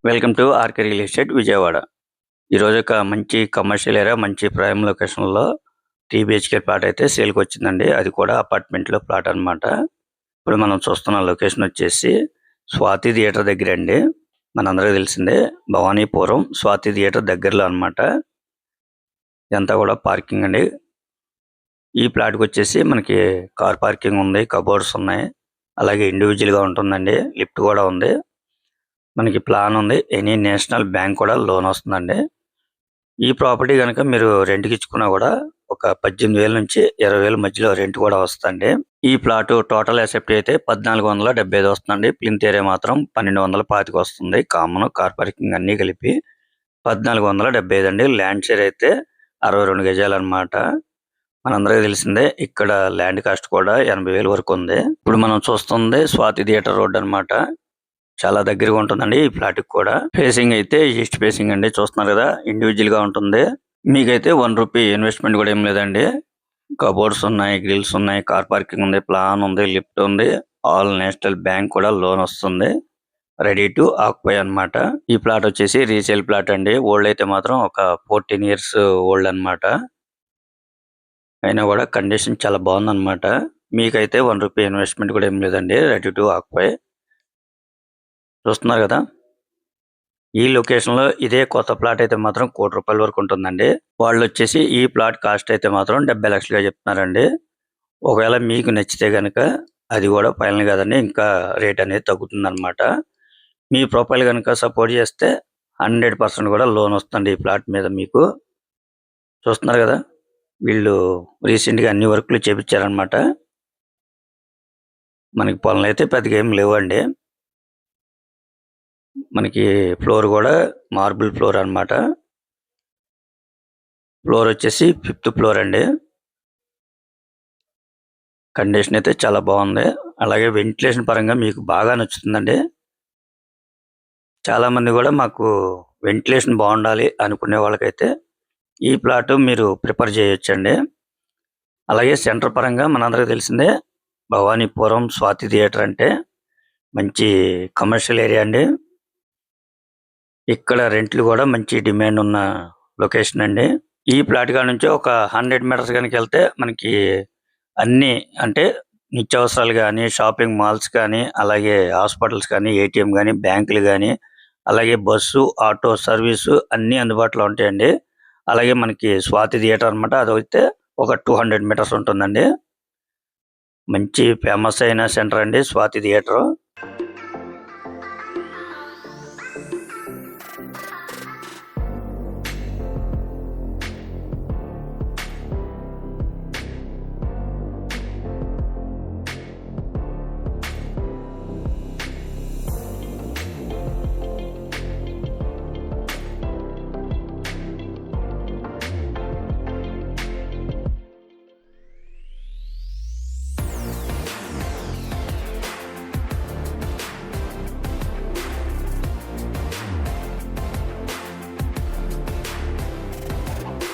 Welcome to RK real estate Vijayawada. ఈరోజు ఒక మంచి కమర్షియల్ ఏరియా, మంచి ప్రైమ్ లొకేషన్లో 3 బిహెచ్కే ప్లాట్ అయితే సేల్కి వచ్చిందండి. అది కూడా అపార్ట్మెంట్లో ప్లాట్ అనమాట. ఇప్పుడు మనం చూస్తున్న లొకేషన్ వచ్చేసి స్వాతి థియేటర్ దగ్గర అండి. మనందరికీ తెలిసిందే, భవానీపురం స్వాతి థియేటర్ దగ్గరలో అనమాట. ఇదంతా కూడా పార్కింగ్ అండి. ఈ ప్లాట్కి వచ్చేసి మనకి కార్ పార్కింగ్ ఉంది, కబోర్డ్స్ ఉన్నాయి, అలాగే ఇండివిజువల్గా ఉంటుందండి. లిఫ్ట్ కూడా ఉంది. మనకి ప్లాన్ ఉంది. ఎనీ నేషనల్ బ్యాంక్ కూడా లోన్ వస్తుందండి. ఈ ప్రాపర్టీ కనుక మీరు రెంట్కి ఇచ్చుకున్నా కూడా ఒక 18,000 నుంచి 20,000 మధ్యలో రెంట్ కూడా వస్తుందండి. ఈ ప్లాట్ టోటల్ ఎసెప్ట్ అయితే 1475 వస్తుందండి. ప్లింత్ ఏరియా మాత్రం 1225 వస్తుంది. కామన్ కార్ పార్కింగ్ అన్ని కలిపి 1475 అండి. ల్యాండ్ షేర్ అయితే 62 గజాలు అనమాట. మనందరికీ తెలిసిందే, ఇక్కడ ల్యాండ్ కాస్ట్ కూడా 80,000 వరకు ఉంది. ఇప్పుడు మనం చూస్తుంది స్వాతి థియేటర్ రోడ్ అనమాట. చాలా దగ్గరగా ఉంటుందండి ఈ ఫ్లాట్ కూడా. ఫేసింగ్ అయితే ఈస్ట్ ఫేసింగ్ అండి. చూస్తున్నారు కదా, ఇండివిజువల్ గా ఉంటుంది. మీకైతే 1 రూపీ ఇన్వెస్ట్మెంట్ కూడా ఏం లేదండి. కబోర్డ్స్ ఉన్నాయి, గ్రిల్స్ ఉన్నాయి, కార్ పార్కింగ్ ఉంది, ప్లాన్ ఉంది, లిఫ్ట్ ఉంది. ఆల్ నేషనల్ బ్యాంక్ కూడా లోన్ వస్తుంది. రెడీ టు ఆక్యుపై అన్నమాట. ఈ ప్లాట్ వచ్చేసి రీసేల్ ప్లాట్ అండి. ఓల్డ్ అయితే మాత్రం ఒక 14 ఇయర్స్ ఓల్డ్ అన్నమాట. అయినా కూడా కండిషన్ చాలా బాగుందన్నమాట. మీకైతే 1 రూపీ ఇన్వెస్ట్మెంట్ కూడా ఏం లేదండి. Ready to occupy. చూస్తున్నారు కదా, ఈ లొకేషన్ లో ఇదే కొత్త ప్లాట్ అయితే మాత్రం ₹1,00,00,000 వరకు ఉంటుందండి. వాళ్ళు వచ్చేసి ఈ ప్లాట్ కాస్ట్ అయితే మాత్రం 70 లక్షలుగా చెప్తున్నారండి. ఒకవేళ మీకు నచ్చితే గనక అది కూడా ఫైనల్ కదండి, ఇంకా రేట్ అనేది తగ్గుతుంది అనమాట. మీ ప్రొఫైల్ కనుక సపోర్ట్ చేస్తే 100% కూడా లోన్ వస్తుంది ఈ ప్లాట్ మీద మీకు. చూస్తున్నారు కదా, వీళ్ళు రీసెంట్ గా అన్ని వర్క్లు చేపించారనమాట. మనకి పనులు అయితే పెద్దగా ఏం లేవండి. మనకి ఫ్లోర్ కూడా మార్బుల్ ఫ్లోర్ అన్నమాట. ఫ్లోర్ వచ్చేసి 5th ఫ్లోర్ అండి. కండిషన్ అయితే చాలా బాగుంది. అలాగే వెంటిలేషన్ పరంగా మీకు బాగా నచ్చుతుందండి. చాలా మంది కూడా మాకు వెంటిలేషన్ బాగుండాలి అనుకునే వాళ్ళకైతే ఈ ప్లాట్ మీరు ప్రిఫర్ చేయొచ్చండి. అలాగే సెంటర్ పరంగా మనందరికీ తెలిసిందే, భవానీపురం స్వాతి థియేటర్ అంటే మంచి కమర్షియల్ ఏరియా అండి. ఇక్కడ రెంట్లు కూడా మంచి డిమాండ్ ఉన్న లొకేషన్ అండి. ఈ ప్లాట్ కాడ నుంచి ఒక 100 మీటర్స్ కనుక వెళ్తే మనకి అన్ని, అంటే నిత్యావసరాలు కానీ, షాపింగ్ మాల్స్ కానీ, అలాగే హాస్పిటల్స్ కానీ, ఏటీఎం కానీ, బ్యాంకులు కానీ, అలాగే బస్సు, ఆటో సర్వీసు అన్నీ అందుబాటులో ఉంటాయండి. అలాగే మనకి స్వాతి థియేటర్ అనమాట, అదైతే ఒక 200 మీటర్స్ ఉంటుందండి. మంచి ఫేమస్ అయిన సెంటర్ అండి స్వాతి థియేటర్.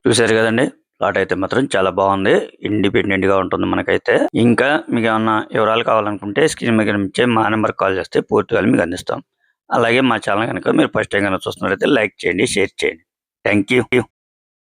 చూసారు కదండి, ప్లాట్ అయితే మాత్రం చాలా బాగుంది. ఇండిపెండెంట్ గా ఉంటుంది మనకైతే. ఇంకా మీకు ఏమన్నా వివరాలు కావాలనుకుంటే స్క్రీన్ మీద కనిపించే మా నెంబర్ కాల్ చేస్తే పూర్తిగా మీకు అందిస్తాం. అలాగే మా ఛానల్ కనుక మీరు ఫస్ట్ టైం కనుక చూస్తున్నట్లయితే లైక్ చేయండి, షేర్ చేయండి. Thank you.